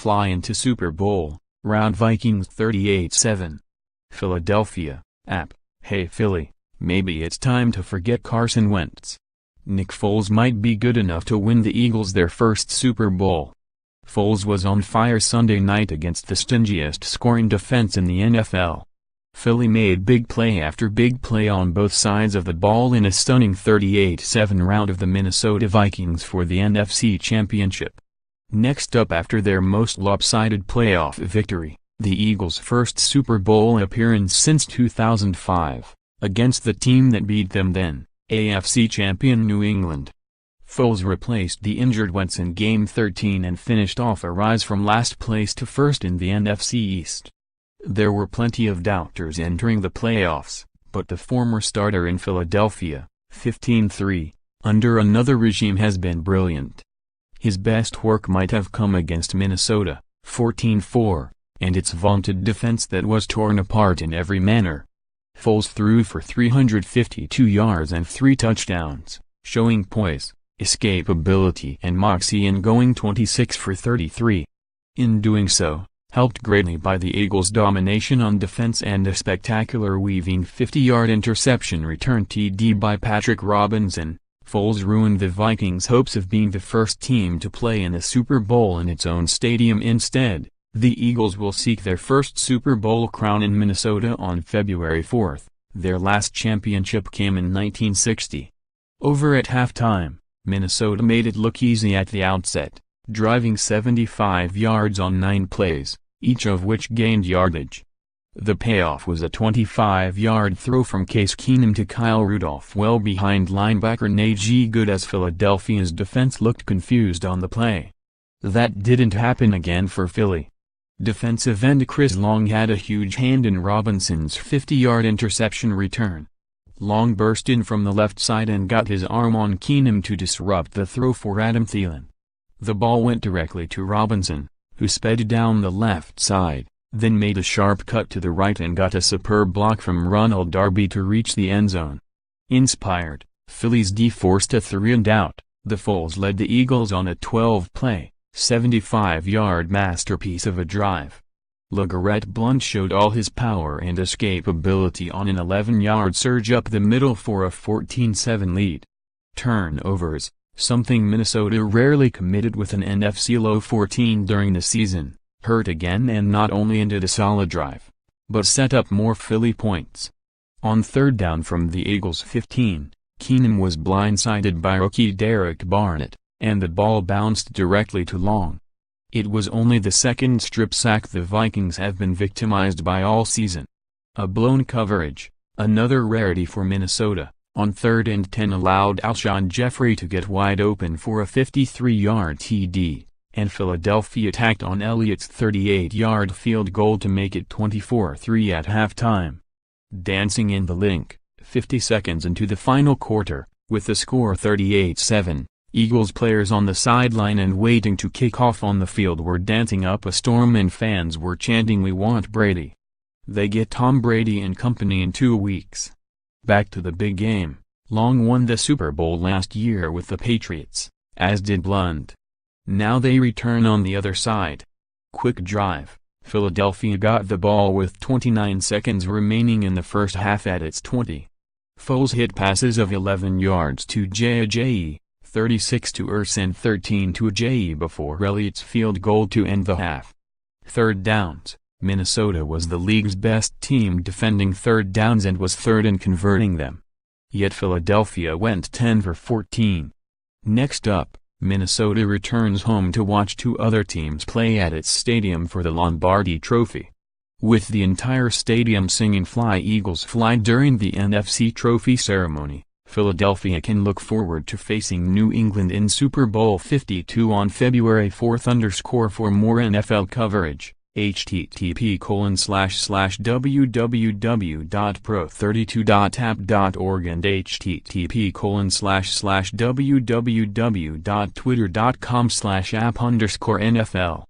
fly into Super Bowl, rout Vikings 38-7. Philadelphia, app, hey Philly, maybe it's time to forget Carson Wentz. Nick Foles might be good enough to win the Eagles their first Super Bowl. Foles was on fire Sunday night against the stingiest scoring defense in the NFL. Philly made big play after big play on both sides of the ball in a stunning 38-7 rout of the Minnesota Vikings for the NFC Championship. Next up after their most lopsided playoff victory, the Eagles' first Super Bowl appearance since 2005, against the team that beat them then, AFC champion New England. Foles replaced the injured Wentz in Game 13 and finished off a rise from last place to first in the NFC East. There were plenty of doubters entering the playoffs, but the former starter in Philadelphia, 15-3, under another regime has been brilliant. His best work might have come against Minnesota, 14-4, and its vaunted defense that was torn apart in every manner. Foles threw for 352 yards and 3 touchdowns, showing poise, escapability and moxie in going 26 for 33. In doing so, helped greatly by the Eagles' domination on defense and a spectacular weaving 50-yard interception return TD by Patrick Robinson, Foles ruined the Vikings' hopes of being the first team to play in a Super Bowl in its own stadium. Instead, the Eagles will seek their first Super Bowl crown in Minnesota on February 4. Their last championship came in 1960. Over at halftime, Minnesota made it look easy at the outset, driving 75 yards on 9 plays, each of which gained yardage. The payoff was a 25-yard throw from Case Keenum to Kyle Rudolph well behind linebacker Najee Good as Philadelphia's defense looked confused on the play. That didn't happen again for Philly. Defensive end Chris Long had a huge hand in Robinson's 50-yard interception return. Long burst in from the left side and got his arm on Keenum to disrupt the throw for Adam Thielen. The ball went directly to Robinson, who sped down the left side, then made a sharp cut to the right and got a superb block from Ronald Darby to reach the end zone. Inspired, Philly's D forced a 3-and-out. The Foles led the Eagles on a 12-play, 75-yard masterpiece of a drive. LeGarrette Blount showed all his power and escapability on an 11-yard surge up the middle for a 14-7 lead. Turnovers, something Minnesota rarely committed with an NFC low 14 during the season, hurt again and not only ended a solid drive, but set up more Philly points. On third down from the Eagles' 15, Keenum was blindsided by rookie Derek Barnett, and the ball bounced directly to Long. It was only the second strip sack the Vikings have been victimized by all season. A blown coverage, another rarity for Minnesota, on 3rd and 10 allowed Alshon Jeffrey to get wide open for a 53-yard TD, and Philadelphia tacked on Elliott's 38-yard field goal to make it 24-3 at halftime. Dancing in the link, 50 seconds into the final quarter, with the score 38-7. Eagles players on the sideline and waiting to kick off on the field were dancing up a storm and fans were chanting "We want Brady." They get Tom Brady and company in 2 weeks. Back to the big game, Long won the Super Bowl last year with the Patriots, as did Blount. Now they return on the other side. Quick drive, Philadelphia got the ball with 29 seconds remaining in the first half at its 20. Foles hit passes of 11 yards to J.J., 36 to Ertz and 13 to J.E. before Elliott's field goal to end the half. Third downs, Minnesota was the league's best team defending third downs and was third in converting them. Yet Philadelphia went 10 for 14. Next up, Minnesota returns home to watch 2 other teams play at its stadium for the Lombardi Trophy. With the entire stadium singing "Fly Eagles Fly" during the NFC Trophy ceremony, Philadelphia can look forward to facing New England in Super Bowl 52 on February 4. For more NFL coverage, http://www.pro32.app.org and http://www.twitter.com/app_NFL